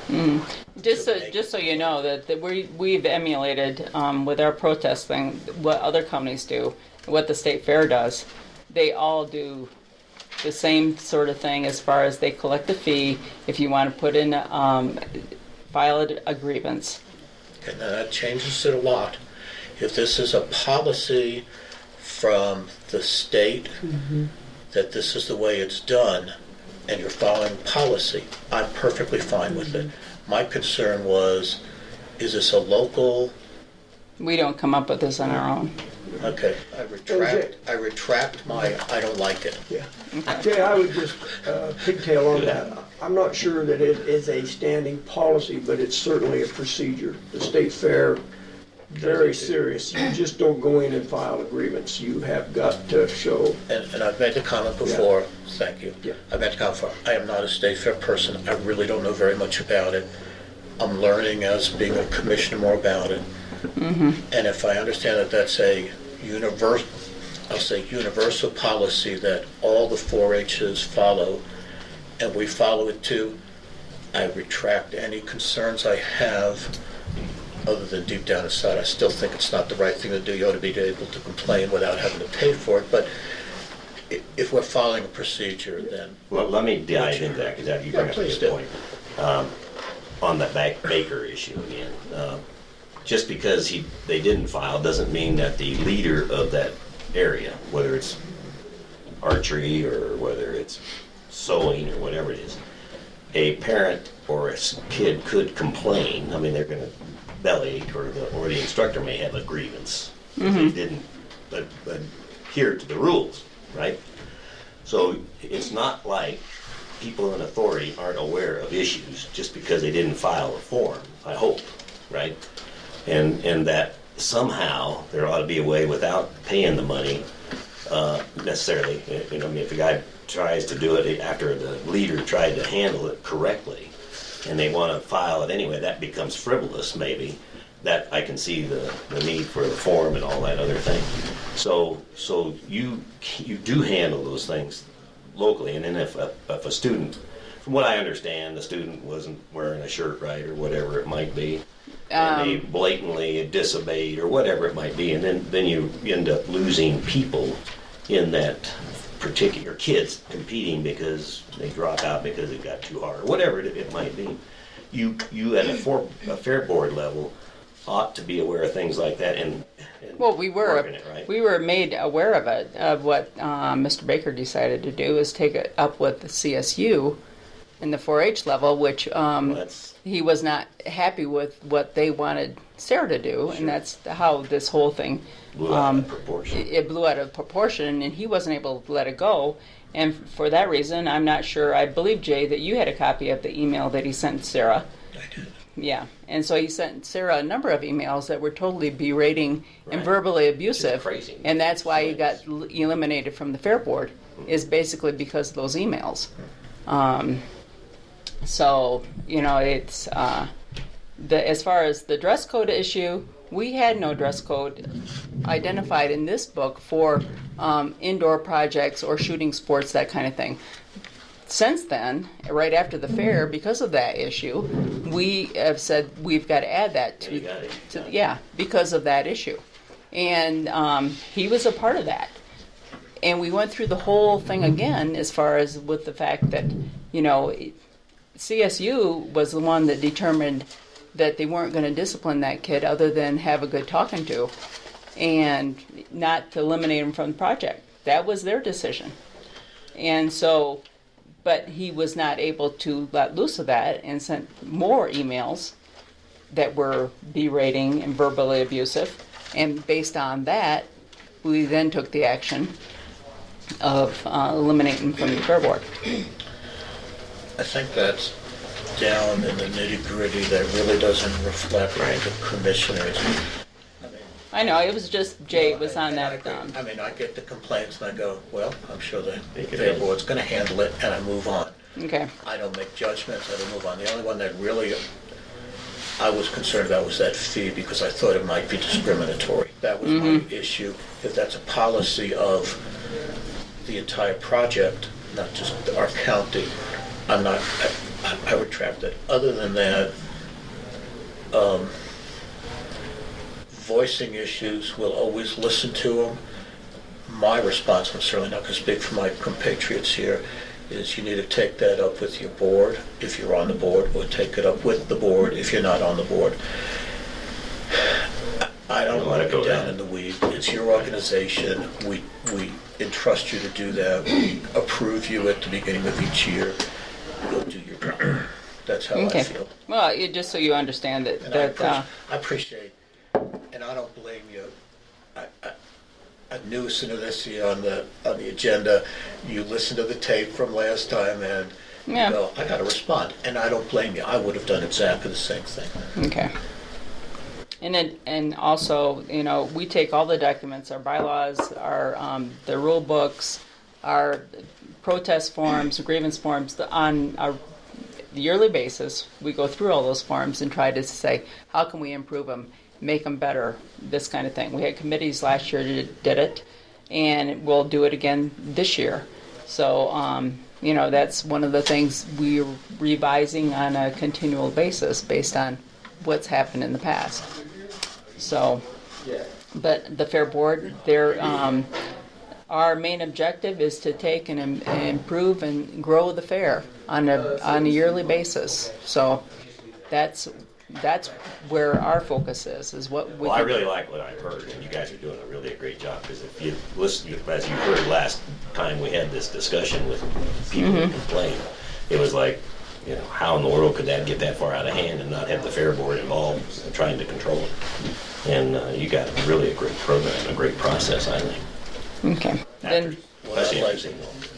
Mm. Just so you know that we've emulated with our protest thing what other companies do, what the state fair does. They all do the same sort of thing as far as they collect a fee if you want to put in file a grievance. Okay, now that changes it a lot. If this is a policy from the state that this is the way it's done, and you're following policy, I'm perfectly fine with it. My concern was, is this a local? We don't come up with this on our own. Okay, I retract my, I don't like it. Yeah. Jay, I would just pigtail on that. I'm not sure that it is a standing policy, but it's certainly a procedure. The state fair, very serious. You just don't go in and file a grievance. You have got to show. And I've made the comment before, thank you. Yeah. I've made the comment before, I am not a state fair person. I really don't know very much about it. I'm learning as being a commissioner more about it. Mm-hmm. And if I understand that that's a universal policy that all the 4-H's follow, and we follow it too, I retract any concerns I have, other than deep down inside, I still think it's not the right thing to do. You ought to be able to complain without having to pay for it. But if we're following a procedure, then... Well, let me dive into that, because you bring up a please good point. On the Baker issue again. Just because they didn't file doesn't mean that the leader of that area, whether it's archery or whether it's sewing or whatever it is, a parent or a kid could complain. I mean, they're going to bellyache, or the instructor may have a grievance if they didn't adhere to the rules, right? So it's not like people in authority aren't aware of issues just because they didn't file a form, I hope, right? And that somehow there ought to be a way without paying the money necessarily. You know, I mean, if the guy tries to do it after the leader tried to handle it correctly, and they want to file it anyway, that becomes frivolous maybe. That I can see the need for the form and all that other thing. So you do handle those things locally, and then if a student, from what I understand, the student wasn't wearing a shirt right or whatever it might be, and they blatantly disobeyed or whatever it might be, and then you end up losing people in that particular kids competing because they drop out because it got too hard or whatever it might be. You at a fair board level ought to be aware of things like that and Well, we were working it, right? we were made aware of it. Of what Mr. Baker decided to do is take it up with the CSU in the 4-H level, which That's he was not happy with what they wanted Sarah to do, and that's how this whole thing blew out of proportion. it blew out of proportion, and he wasn't able to let it go. And for that reason, I'm not sure. I believe, Jay, that you had a copy of the email that he sent Sarah. I did. Yeah, and so he sent Sarah a number of emails that were totally berating and Right. verbally abusive, crazy. and that's why he got eliminated from the fair board, is basically because of those emails. So it's as far as the dress code issue, we had no dress code identified in this book for indoor projects or shooting sports, that kind of thing. Since then, right after the fair, because of that issue, we have said we've got to add that You got it. because of that issue. And he was a part of that. And we went through the whole thing again as far as with the fact that, CSU was the one that determined that they weren't going to discipline that kid other than have a good talking to and not to eliminate him from the project. That was their decision. And so, but he was not able to let loose of that and sent more emails that were berating and verbally abusive. And based on that, we then took the action of eliminating him from the fair board. I think that's down in the nitty-gritty that really doesn't reflect the commissioners. I know, it was just Jay was on And I that. agree. I mean, I get the complaints and I go, well, I'm sure the Make it fair is. board's gonna handle it, and I move on. Okay. I don't make judgments, I don't move on. The only one that really I was concerned about was that fee, because I thought it might be discriminatory. That was my issue. If that's a policy of the entire project, not just our county, I retract it. Other than that, voicing issues, we'll always listen to them. My response, I'm certainly not going to speak for my compatriots here, is you need to take that up with your board, if you're on the board, or take it up with the board if you're not on the board. I don't want to go down in the weeds. It's your organization. We entrust you to do that. We approve you at the beginning of each year. Go do your job. That's how I feel. Well, just so you understand that, And that I appreciate, and I don't blame you. I knew as soon as I see on the agenda, you listened to the tape from last time and you go, I got to respond. And I don't blame you. I would have done exactly the same thing. okay. And also, we take all the documents, our bylaws, our the rule books, our protest forms, grievance forms, on a yearly basis. We go through all those forms and try to say, how can we improve them, make them better, this kind of thing. We had committees last year that did it, and we'll do it again this year. So, that's one of the things we're revising on a continual basis based on what's happened in the past. So, but the Fair Board, our main objective is to take and improve and grow the fair on a yearly basis. So that's where our focus is what we. Well, I really like what I've heard, and you guys are doing a really great job, because if you listen, as you heard last time we had this discussion with people who complained, it was like, how in the world could that get that far out of hand and not have the fair board involved in trying to control it? And you got really a great program, a great process, I think. Okay. Then What I like,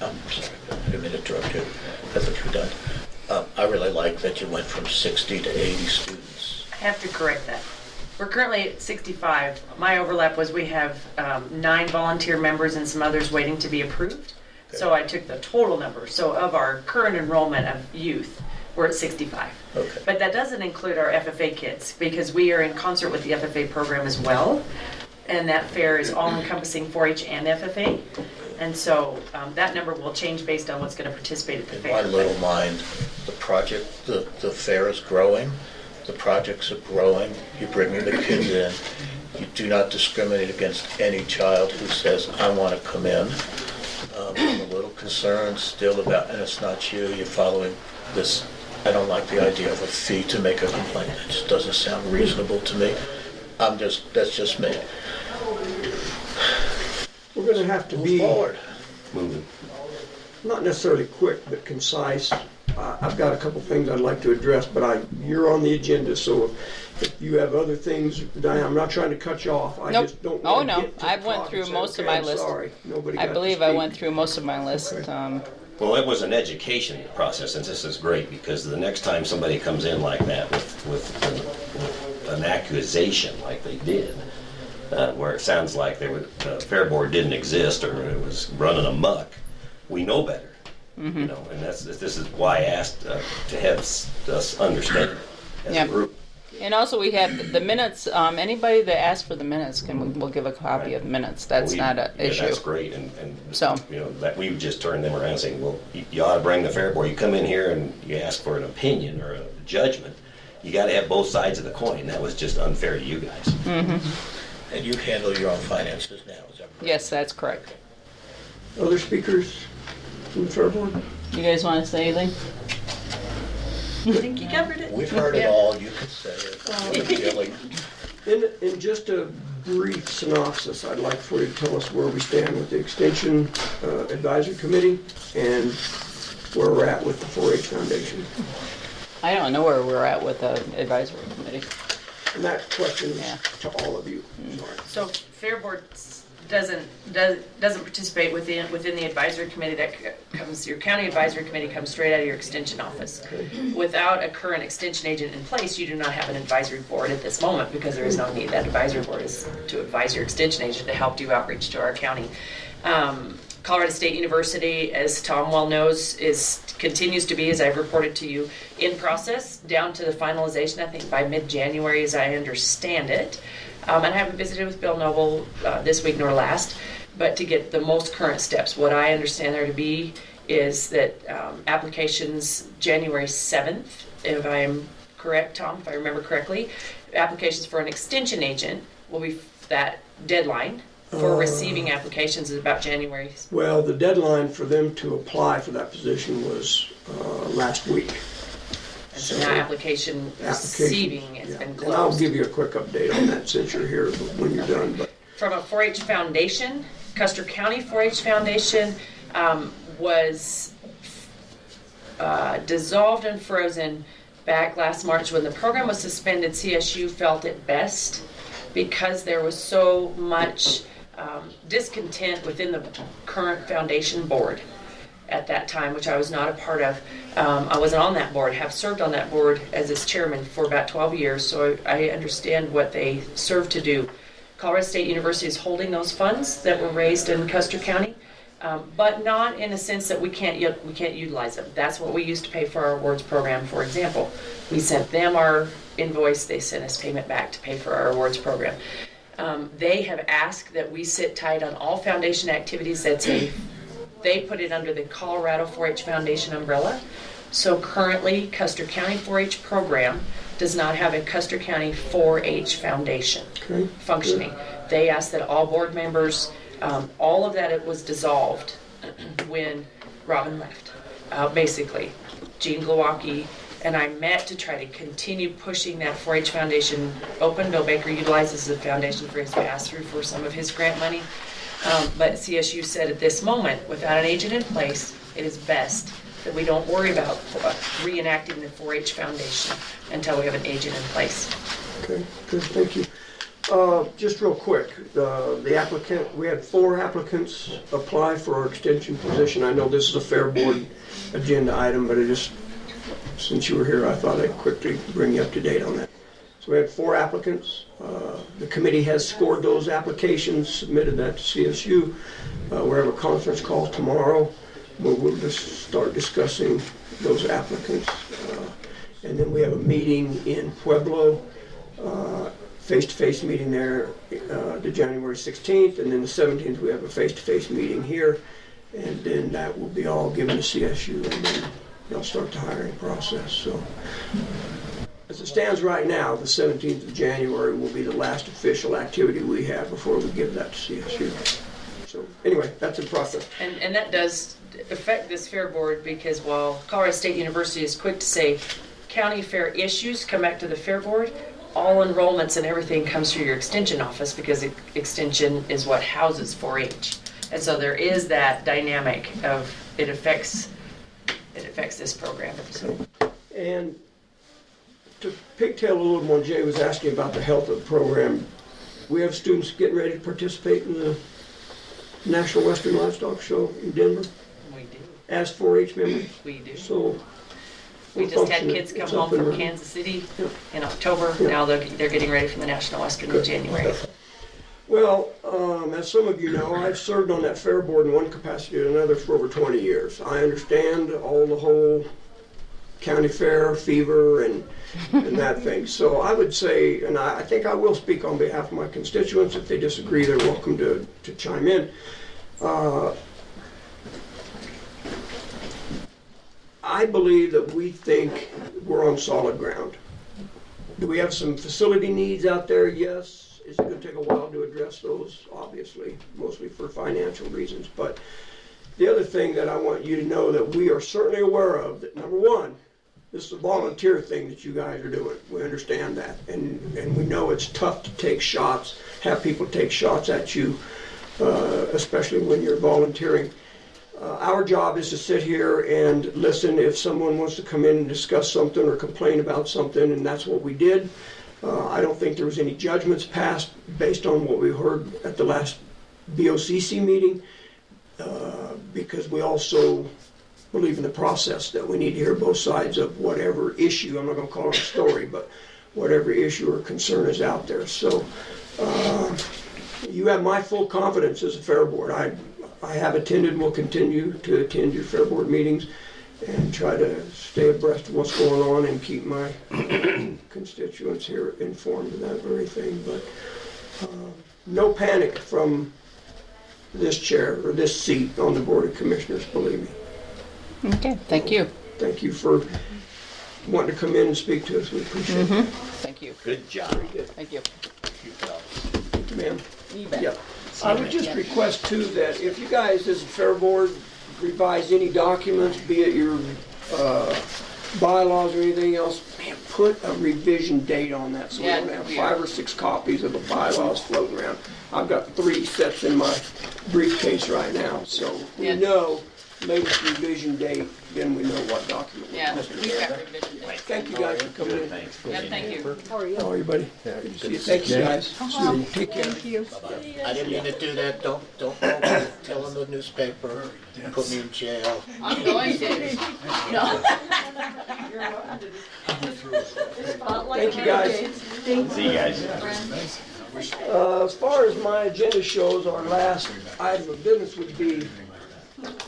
I'm sorry, I didn't mean to interrupt you. I thought you were done. I really like that you went from 60 to 80 students. I have to correct that. We're currently at 65. My overlap was we have 9 volunteer members and some others waiting to be approved. So I took the total number. So of our current enrollment of youth, we're at 65. Okay. But that doesn't include our FFA kids, because we are in concert with the FFA program as well. And that fair is all encompassing 4-H and FFA. And so that number will change based on what's going to participate at the In fair. my little mind, the project, the fair is growing, the projects are growing, you bring the kids in, you do not discriminate against any child who says, I want to come in. I'm a little concerned still about, and it's not you, you're following this, I don't like the idea of a fee to make a complaint. It just doesn't sound reasonable to me. That's just me. We're gonna have to Move be, forward. not necessarily quick, but concise. I've got a couple things I'd like to address, but you're on the agenda, so if you have other things, Diane, I'm not trying to cut you off. I Nope. just don't Oh, want to no. get to I the went talk through and say, most of okay, my I'm list. sorry, nobody I got to believe I speak. went through most of my list. Okay. Well, it was an education process, and this is great, because the next time somebody comes in like that with an accusation like they did, where it sounds like the fair board didn't exist or it was running amok, we know better. You know, and this is why I asked to have us understand as Yeah. a group. And also we have the minutes, anybody that asks for the minutes we'll give a copy of the minutes. That's not an issue. That's great, and So- you know, that we would just turn them around and say, well, you ought to bring the fair board. You come in here and you ask for an opinion or a judgment. You got to have both sides of the coin. That was just unfair to you guys. And you handle your own finances now, is that correct? Yes, that's correct. Other speakers from the fair board? You guys want to say anything? I think you covered it. We've heard it all, you can say it. Really. In just a brief synopsis, I'd like for you to tell us where we stand with the Extension Advisory Committee and where we're at with the 4-H Foundation. I don't know where we're at with the advisory committee. And that question is Yeah. to all of you. Sorry. So fair board doesn't participate within the advisory committee that comes. Your county advisory committee comes straight out of your extension office. Without a current extension agent in place, you do not have an advisory board at this moment because there is no need. That advisory board is to advise your extension agent to help do outreach to our county. Colorado State University, as Tom well knows, continues to be, as I've reported to you, in process down to the finalization, I think by mid-January, as I understand it. And I haven't visited with Bill Noble this week nor last, but to get the most current steps. What I understand there to be is that applications January 7th, if I am correct, Tom, if I remember correctly, applications for an extension agent will be that deadline for receiving applications is about January. Well, the deadline for them to apply for that position was last week. And so now application receiving has been And I'll closed. give you a quick update on that since you're here when you're done. But From a 4-H foundation, Custer County 4-H Foundation was dissolved and frozen back last March when the program was suspended. CSU felt it best because there was so much discontent within the current foundation board at that time, which I was not a part of. I wasn't on that board, have served on that board as its chairman for about 12 years, so I understand what they serve to do. Colorado State University is holding those funds that were raised in Custer County, but not in a sense that we can't utilize them. That's what we used to pay for our awards program, for example. We sent them our invoice, they sent us payment back to pay for our awards program. They have asked that we sit tight on all foundation activities. They put it under the Colorado 4-H Foundation umbrella. So currently, Custer County 4-H program does not have a Custer County 4-H Foundation functioning. They asked that all board members, all of that, it was dissolved when Robin left. Basically, Gene Glowacki and I met to try to continue pushing that 4-H Foundation open. Bill Baker utilizes the foundation for his pass-through for some of his grant money. But CSU said at this moment, without an agent in place, it is best that we don't worry about reenacting the 4-H Foundation until we have an agent in place. okay, good, thank you. Just real quick, the applicant, we had 4 applicants apply for our extension position. I know this is a fair board agenda item, but since you were here, I thought I'd quickly bring you up to date on that. So we had 4 applicants. The committee has scored those applications, submitted that to CSU. We'll have a conference call tomorrow where we'll just start discussing those applicants. And then we have a meeting in Pueblo, face-to-face meeting there, the January 16th, and then the 17th we have a face-to-face meeting here, and then that will be all given to CSU, and then they'll start the hiring process. So, as it stands right now, the 17th of January will be the last official activity we have before we give that to CSU. So, anyway, that's in process. And that does affect this fair board because while Colorado State University is quick to say county fair issues come back to the fair board, all enrollments and everything comes through your extension office because extension is what houses 4-H. And so there is that dynamic of it affects this program. So. And to pigtail a little more, Jay was asking about the health of the program. We have students getting ready to participate in the National Western Livestock Show in Denver We do. as 4-H members. We do. So We we're just had fortunate. kids come It's home up and from running. Kansas City Yeah. in October. Yeah. Now they're getting ready for the National Western in Good. January. Well, as some of you know, I've served on that fair board in one capacity or another for over 20 years. I understand all the whole county fair fever and that thing. So I would say, and I think I will speak on behalf of my constituents. If they disagree, they're welcome to chime in. I believe that we think we're on solid ground. Do we have some facility needs out there? Yes. Is it going to take a while to address those? Obviously, mostly for financial reasons. But the other thing that I want you to know that we are certainly aware of, that number one, this is a volunteer thing that you guys are doing. We understand that. And we know it's tough to take shots, have people take shots at you, especially when you're volunteering. Our job is to sit here and listen if someone wants to come in and discuss something or complain about something, and that's what we did. I don't think there was any judgments passed based on what we heard at the last BOCC meeting, because we also believe in the process that we need to hear both sides of whatever issue, I'm not going to call it a story, but whatever issue or concern is out there. So you have my full confidence as a fair board. I have attended and will continue to attend your fair board meetings and try to stay abreast of what's going on and keep my constituents here informed of that very thing. But no panic from this chair or this seat on the Board of Commissioners, believe me. Okay, thank you. Thank you for wanting to come in and speak to us. We appreciate it. Thank you. Good job. Thank you. Ma'am. You bet. Yeah. I would just request too that if you guys as a fair board revise any documents, be it your bylaws or anything else, man, put a revision date on that so we Yeah, don't have yeah. 5 or 6 copies of the bylaws floating around. I've got 3 sets in my briefcase right now, so we Yeah. know latest revision date, then we know what document. Yeah, Mr. we've Chair. got revision dates. Thank you guys for coming in. Thanks. Yeah, thank you. How are you, buddy? Good to see you. Thank you, guys. Take care. I didn't mean to do that. Don't go tell them the newspaper, put me in jail. I'm going to. No. Thank you, guys. See you guys. As far as my agenda shows, our last item of business would be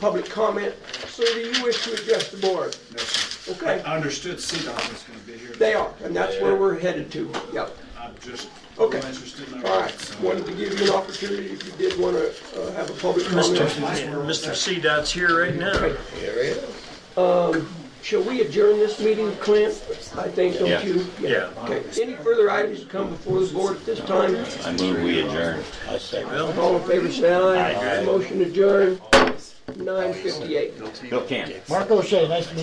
public comment. Sir, do you wish to address the board? No, sir. Okay, I understood CDOT was going to be here. they are, and that's where we're headed to. Yep. I'm just Okay. interested in All our right, wanted to give you an opportunity if you did want to have a public comment. Mr. CDOT's here right now. Okay. Here it is. Shall we adjourn this meeting, Clint? I think, don't Yeah. you? Yeah. Okay, any further items to come before the board at this time? I move we adjourn. I say. All in favor, say aye. Motion adjourned, 9:58. Bill Camp. Mark O'Shea, nice to meet you.